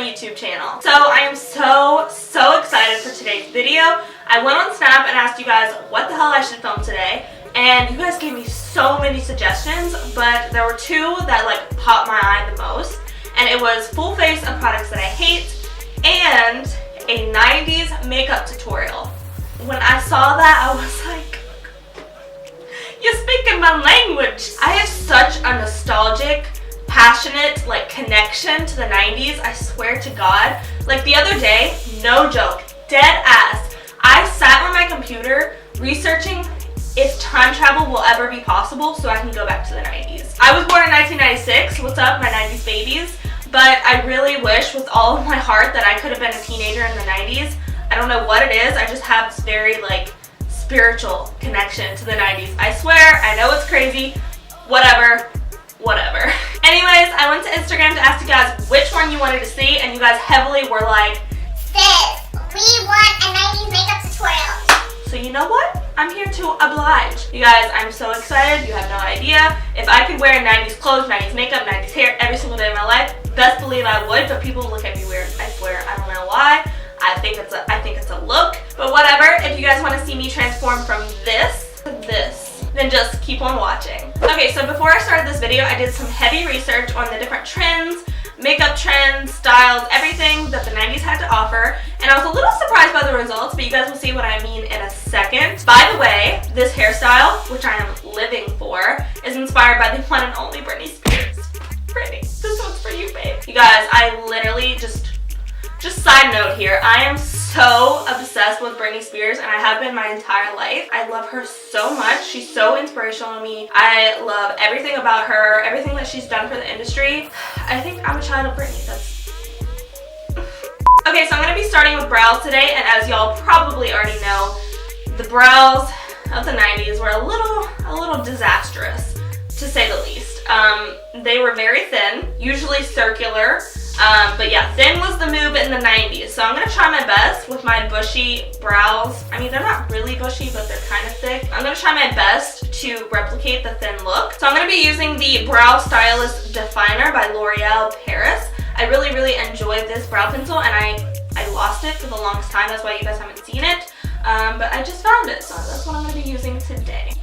YouTube channel. So I am so excited for today's video. I went on Snap and asked you guys what the hell I should film today, and you guys gave me so many suggestions, but there were two that like popped my eye the most, and it was full face of products that I hate and a 90s makeup tutorial. When I saw that, I was like, you're speaking my language. I have such a nostalgic, passionate like connection to the 90s. I swear to God. Like the other day, no joke, dead ass, I sat on my computer researching if time travel will ever be possible so I can go back to the 90s. I was born in 1996. What's up, my 90s babies? But I really wish with all of my heart that I could have been a teenager in the 90s. I don't know what it is. I just have this very like spiritual connection to the 90s. I swear, I know it's crazy. Whatever. Anyways, I went to Instagram to ask you guys which one you wanted to see, and you guys heavily were like, sis, we want a 90s makeup tutorial. So you know what? I'm here to oblige. You guys, I'm so excited. You have no idea. If I could wear 90s clothes, 90s makeup, 90s hair every single day of my life, best believe I would, but people look at me weird. I swear, I don't know why. I think it's a look, but whatever. If you guys want to see me transform from this to this, then just keep on watching. Okay, so before I started this video, I did some heavy research on the different trends, makeup trends, styles, everything that the 90s had to offer, and I was a little surprised by the results, but you guys will see what I mean in a second. By the way, this hairstyle, which I am living for, is inspired by the one and only Britney Spears. Britney, this one's for you, babe. You guys, I literally just side note here, I am so obsessed with Britney Spears, and I have been my entire life. I love her so much. She's so inspirational to me. I love everything about her, everything that she's done for the industry. I think I'm a child of Britney. Okay, so I'm going to be starting with brows today, and as y'all probably already know, the brows of the 90s were a little disastrous, to say the least. They were very thin, usually circular. But yeah, thin was the move in the 90s. So I'm going to try my best with my bushy brows. I mean, they're not really bushy, but they're kind of thick. I'm going to try my best to replicate the thin look. So I'm going to be using the Brow Stylist Definer by Loreal Paris. I really enjoyed this brow pencil, and I lost it for the longest time. That's why you guys haven't seen it. But I just found it, so that's what I'm going to be using today.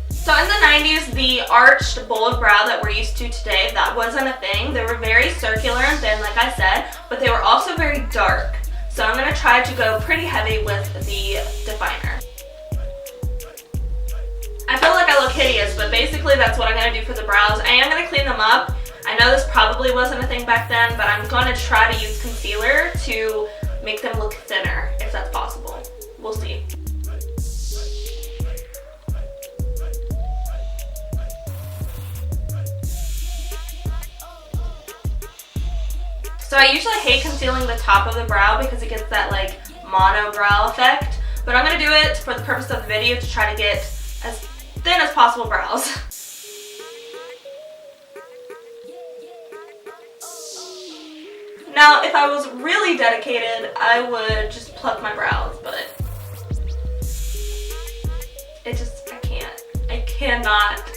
So in the 90s, the arched, bold brow that we're used to today, that wasn't a thing. They were very circular and thin, like I said, but they were also very dark. So I'm going to try to go pretty heavy with the definer. I feel like I look hideous, but basically that's what I'm going to do for the brows. I am going to clean them up. I know this probably wasn't a thing back then, but I'm going to try to use concealer to make them look thinner, if that's possible. We'll see. So I usually hate concealing the top of the brow because it gets that like mono brow effect, but I'm going to do it for the purpose of the video to try to get as thin as possible brows. Now, if I was really dedicated, I would just pluck my brows, but I cannot.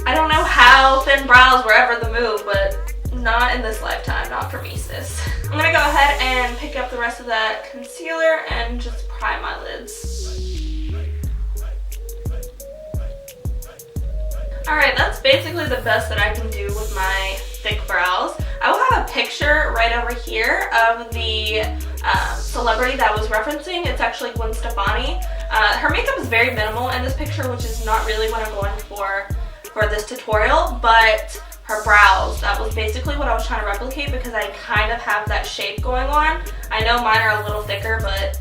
I don't know how thin brows were ever the move, but not in this lifetime, not for me, sis. I'm gonna go ahead and pick up the rest of that concealer and just prime my lids. Alright, that's basically the best that I can do with my thick brows. I will have a picture right over here of the celebrity that I was referencing. It's actually Gwen Stefani. Her makeup is very minimal in this picture, which is not really what I'm going for this tutorial, but her brows, that was basically what I was trying to replicate because I kind of have that shape going on. I know mine are a little thicker, but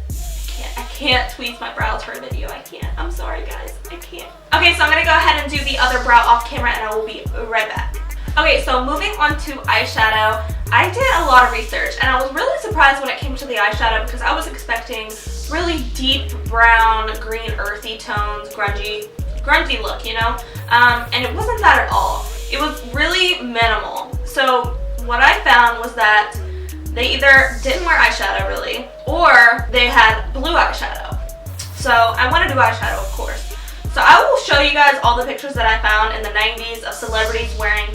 I can't tweeze my brows for a video. I can't. I'm sorry, guys. I can't. Okay, so I'm going to go ahead and do the other brow off camera, and I will be right back. Okay, so moving on to eyeshadow, I did a lot of research, and I was really surprised when it came to the eyeshadow because I was expecting really deep brown, green, earthy tones, grungy look, you know? And it wasn't that at all. It was really minimal. So what I found was that they either didn't wear eyeshadow really, or they had blue eyeshadow. So I want to do eyeshadow, of course. So I will show you guys all the pictures that I found in the 90s of celebrities wearing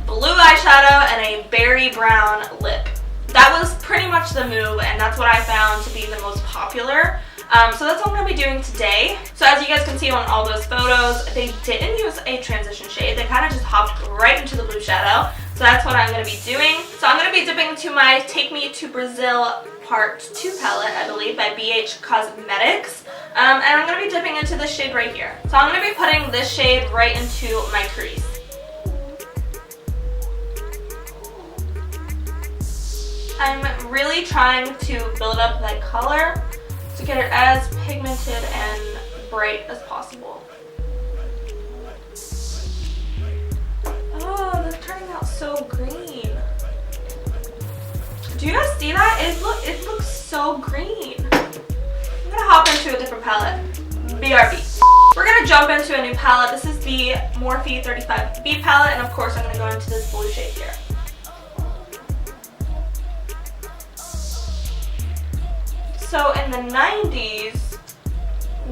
blue eyeshadow and a berry brown lip. That was pretty much the move, and that's what I found to be the most popular. So that's what I'm going to be doing today. So as you guys can see on all those photos, they didn't use a transition shade. They kind of just hopped right into the blue shadow. So that's what I'm going to be doing. So I'm going to be dipping into my Take Me to Brazil Part 2 palette, I believe, by ABH Cosmetics. And I'm going to be dipping into this shade right here. So I'm going to be putting this shade right into my crease. I'm really trying to build up that color to get it as pigmented and bright as possible. Oh, that's turning out so green. Do you guys see that? It looks so green. I'm gonna hop into a different palette. BRB. We're gonna jump into a new palette. This is the Morphe 35B palette, and of course I'm gonna go into this blue shade here. So in the 90s,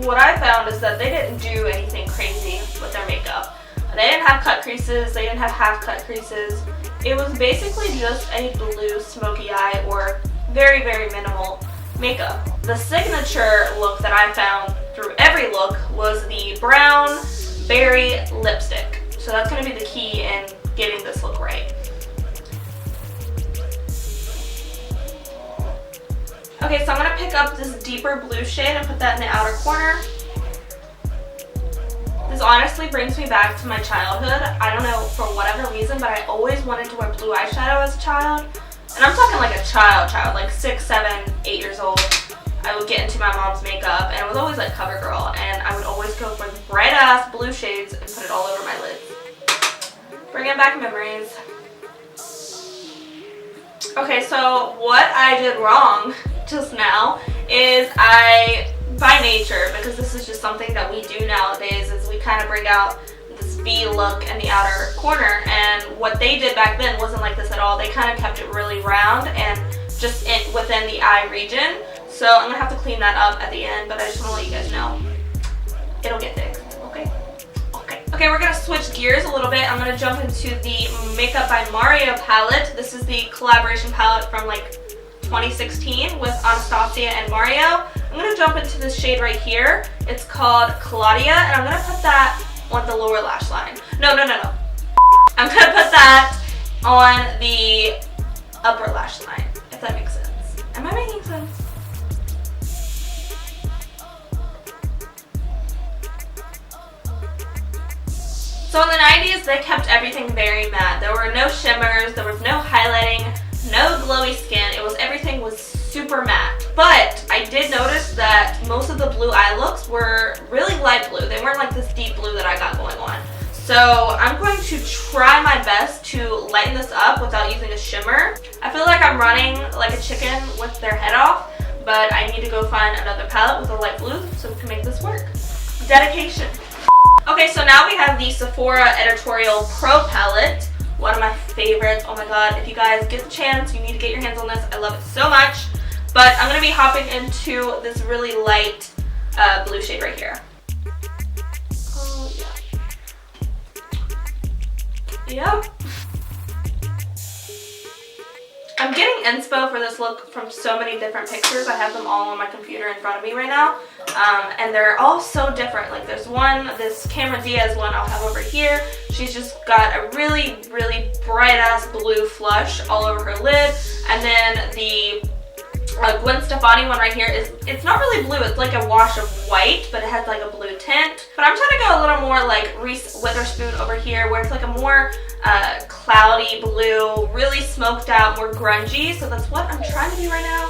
what I found is that they didn't do anything crazy with their makeup. They didn't have cut creases, they didn't have half cut creases. It was basically just a blue smoky eye or very, very minimal makeup. The signature look that I found through every look was the brown berry lipstick. So that's going to be the key in getting this look right. Okay, so I'm going to pick up this deeper blue shade and put that in the outer corner. This honestly brings me back to my childhood. I don't know for whatever reason, but I always wanted to wear blue eyeshadow as a child. And I'm talking like a child, like 6, 7, 8 years old. I would get into my mom's makeup, and it was always like CoverGirl, and I would always go for the bright ass blue shades and put it all over my lids. Bringing back memories. Okay, so what I did wrong just now is by nature, because this is just something that we do nowadays, is we kind of bring out this V look in the outer corner, and what they did back then wasn't like this at all. They kind of kept it really round and just within the eye region. So I'm gonna have to clean that up at the end, but I just want to let you guys know it'll get fixed. Okay, we're gonna switch gears a little bit. I'm gonna jump into the Makeup by Mario palette. This is the collaboration palette from like 2016 with Anastasia and Mario. I'm gonna jump into this shade right here. It's called Claudia, and I'm gonna put that on the lower lash line. No. I'm gonna put that on the upper lash line, if that makes sense. Am I making sense? So in the 90s, they kept everything very matte. There were no shimmers, there was no highlighting, no glowy skin. Everything was super matte. But I did notice that most of the blue eye looks were really light blue. They weren't like this deep blue that I got going on. So I'm going to try my best to lighten this up without using a shimmer. I feel like I'm running like a chicken with their head off, but I need to go find another palette with a light blue so we can make this work. Dedication. Okay, so now we have the Sephora Editorial Pro palette. One of my favorites. Oh my god, if you guys get the chance, you need to get your hands on this. I love it so much. But I'm going to be hopping into this really light blue shade right here. Oh, yeah. Yep. I'm getting inspo for this look from so many different pictures. I have them all on my computer in front of me right now. And they're all so different. Like there's one, this Cameron Diaz one I'll have over here. She's just got a really, really bright ass blue flush all over her lid. And then the Gwen Stefani one right here it's not really blue, it's like a wash of white, but it has like a blue tint. But I'm trying to go a little more like Reese Witherspoon over here, where it's like a more cloudy blue, really smoked out, more grungy. So that's what I'm trying to do right now.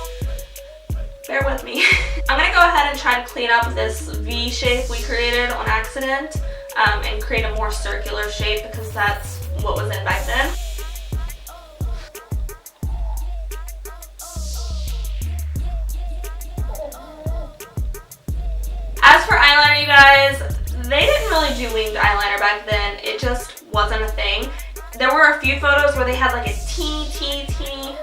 Bear with me. I'm gonna go ahead and try to clean up this V shape we created on accident and create a more circular shape, because that's what was in back then. As for eyeliner, you guys, they didn't really do winged eyeliner back then. It just wasn't a thing. There were a few photos where they had like a teeny,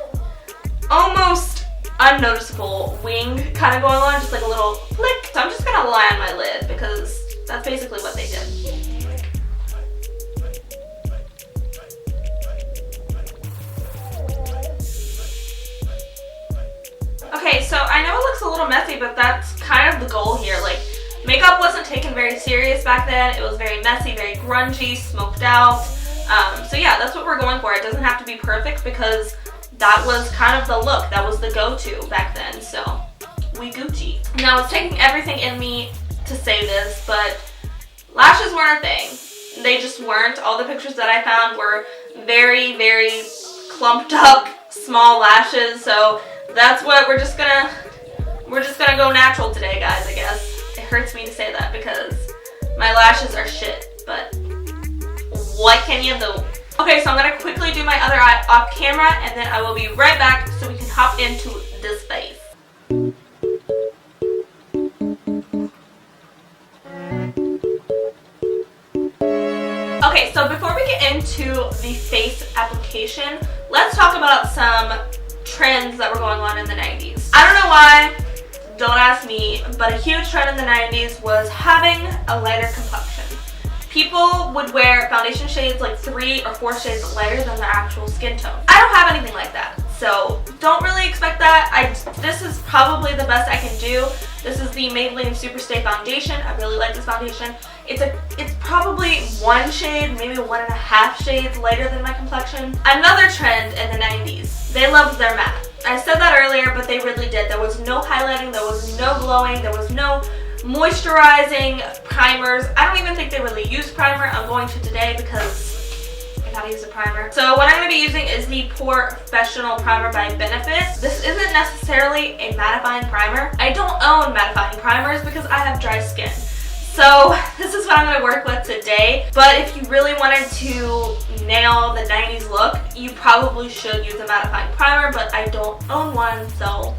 almost unnoticeable wing kind of going on, just like a little flick. So I'm just gonna lie on my lid because That's basically what they did. Okay, so I know it looks a little messy, but that's kind of the goal here. Like, makeup wasn't taken very serious back then. It was very messy, very grungy, smoked out. So yeah, that's what we're going for. It doesn't have to be perfect because that was kind of the look. That was the go-to back then, so we Gucci. Now, I was taking everything in me to say this, but lashes weren't a thing. They just weren't. All the pictures that I found were very, very clumped up, small lashes, so that's what we're just gonna go natural today, guys, I guess. It hurts me to say that because my lashes are shit, but what can you do? Okay, so I'm gonna quickly do my other eye off camera, and then I will be right back so we can hop into this face. Okay, so before we get into the face application, let's talk about some trends that were going on in the 90s. I don't know why, don't ask me, but a huge trend in the 90s was having a lighter complexion. People would wear foundation shades like 3 or 4 shades lighter than their actual skin tone. I don't have anything like that, so don't really expect that. This is probably the best I can do. This is the Maybelline Superstay foundation. I really like this foundation. It's probably 1 shade, maybe 1.5 shades lighter than my complexion. Another trend in the 90s, they loved their matte. I said that earlier, but they really did. There was no highlighting, there was no glowing, there was no moisturizing primers. I don't even think they really use primer. I'm going to today because I gotta use a primer. So what I'm going to be using is the Pore-fessional primer by Benefit. This isn't necessarily a mattifying primer. I don't own mattifying primers because I have dry skin. So this is what I'm going to work with today. But if you really wanted to nail the 90s look, you probably should use a mattifying primer, but I don't own one, so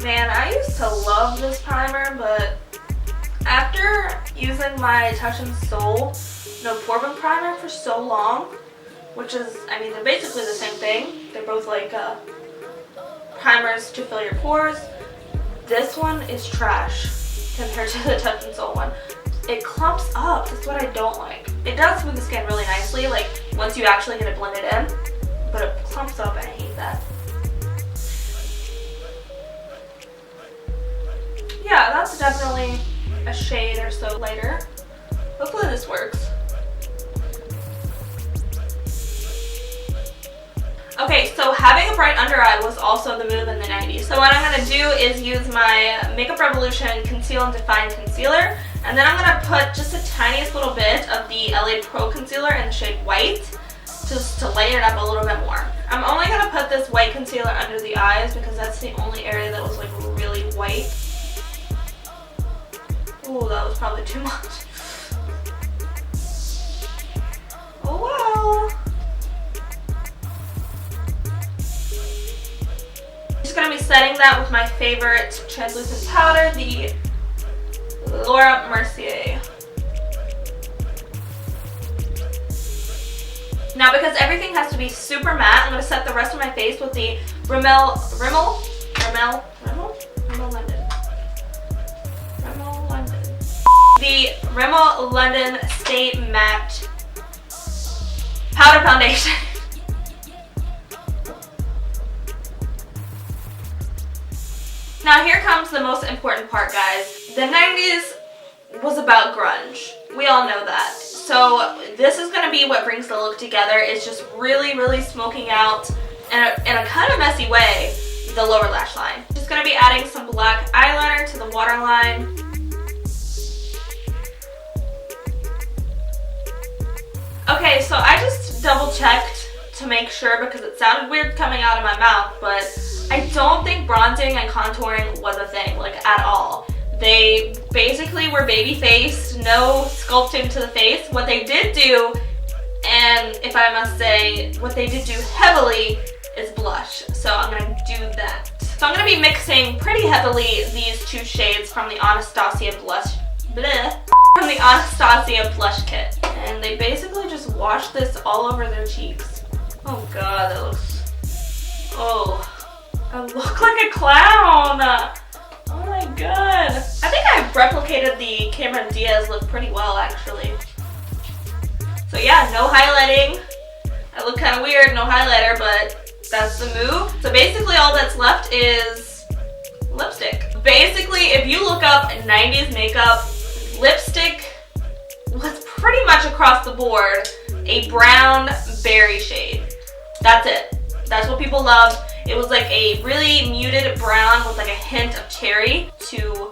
man, I used to love this primer, but after using my Touch in Sol No Pore Boom primer for so long, which is, I mean, they're basically the same thing. They're both like primers to fill your pores. This one is trash compared to the Touch in Sol one. It clumps up. That's what I don't like. It does smooth the skin really nicely, like once you actually get it blended in, but it clumps up and I hate that. Yeah, that's definitely a shade or so lighter. Hopefully this works. Okay, so having a bright under eye was also the move in the 90s. So what I'm going to do is use my Makeup Revolution Conceal and Define Concealer. And then I'm going to put just the tiniest little bit of the LA Pro Concealer in the shade White, just to lighten it up a little bit more. I'm only going to put this white concealer under the eyes because that's the only area that was like really white. Ooh, that was probably too much. Oh well. I'm just going to be setting that with my favorite translucent powder, the Laura Mercier. Now, because everything has to be super matte, I'm going to set the rest of my face with the Rimmel London Stay Matte Powder Foundation. Now here comes the most important part, guys. The 90s was about grunge. We all know that. So this is going to be what brings the look together. It's just really, really smoking out in a kind of messy way the lower lash line. Just going to be adding some black eyeliner to the waterline. Okay, so I just double checked to make sure because it sounded weird coming out of my mouth, but I don't think bronzing and contouring was a thing, like at all. They basically were baby faced, no sculpting to the face. What they did do, and if I must say, what they did do heavily is blush. So I'm gonna do that. So I'm gonna be mixing pretty heavily these 2 shades from the Anastasia blush kit. And they basically just wash this all over their cheeks. Oh god, that looks... Oh, I look like a clown! my god. I think I replicated the Cameron Diaz look pretty well, actually. So yeah, no highlighting. I look kind of weird, no highlighter, but that's the move. So basically all that's left is lipstick. Basically, if you look up 90s makeup, lipstick was pretty much across the board a brown berry shade. That's it. That's what people loved. It was like a really muted brown with like a hint of cherry. To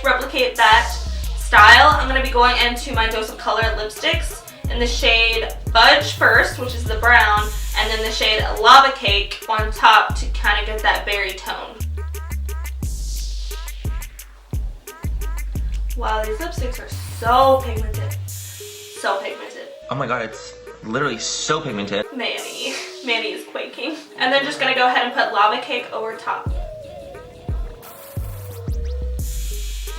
replicate that style, I'm going to be going into my Dose of Color lipsticks in the shade Fudge first, which is the brown, and then the shade Lava Cake on top to kind of get that berry tone. Wow, these lipsticks are so pigmented. So pigmented. Oh my god, it's literally so pigmented. Manny is quaking. And then just gonna go ahead and put Lava Cake over top.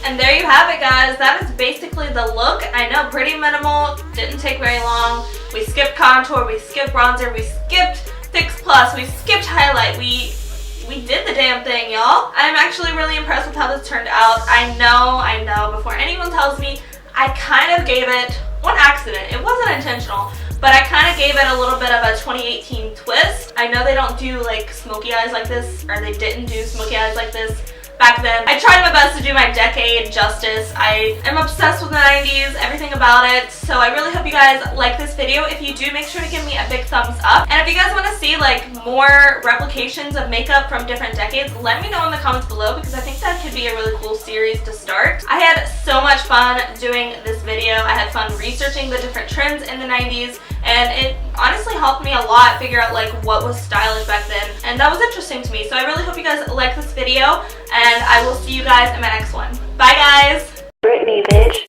And there you have it, guys. That is basically the look. I know, pretty minimal, didn't take very long. We skipped contour, we skipped bronzer, we skipped Fix Plus, we skipped highlight. We did the damn thing, y'all. I'm actually really impressed with how this turned out. I know, before anyone tells me, I kind of gave it, on accident, it wasn't intentional, but I kind of gave it a little bit of a 2018 twist. I know they don't do like smoky eyes like this, or they didn't do smoky eyes like this back then. I tried my best to do my decade justice. I am obsessed with the 90s, everything about it, so I really hope you guys like this video. If you do, make sure to give me a big thumbs up. And if you guys want to see like more replications of makeup from different decades, let me know in the comments below, because I think that could be a really cool series to start. I had so much fun doing this video. I had fun researching the different trends in the 90s, and it honestly helped me a lot figure out like what was stylish back then, and that was interesting to me. So I really hope you guys like this video, and I will see you guys in my next one. Bye guys! Britney, bitch.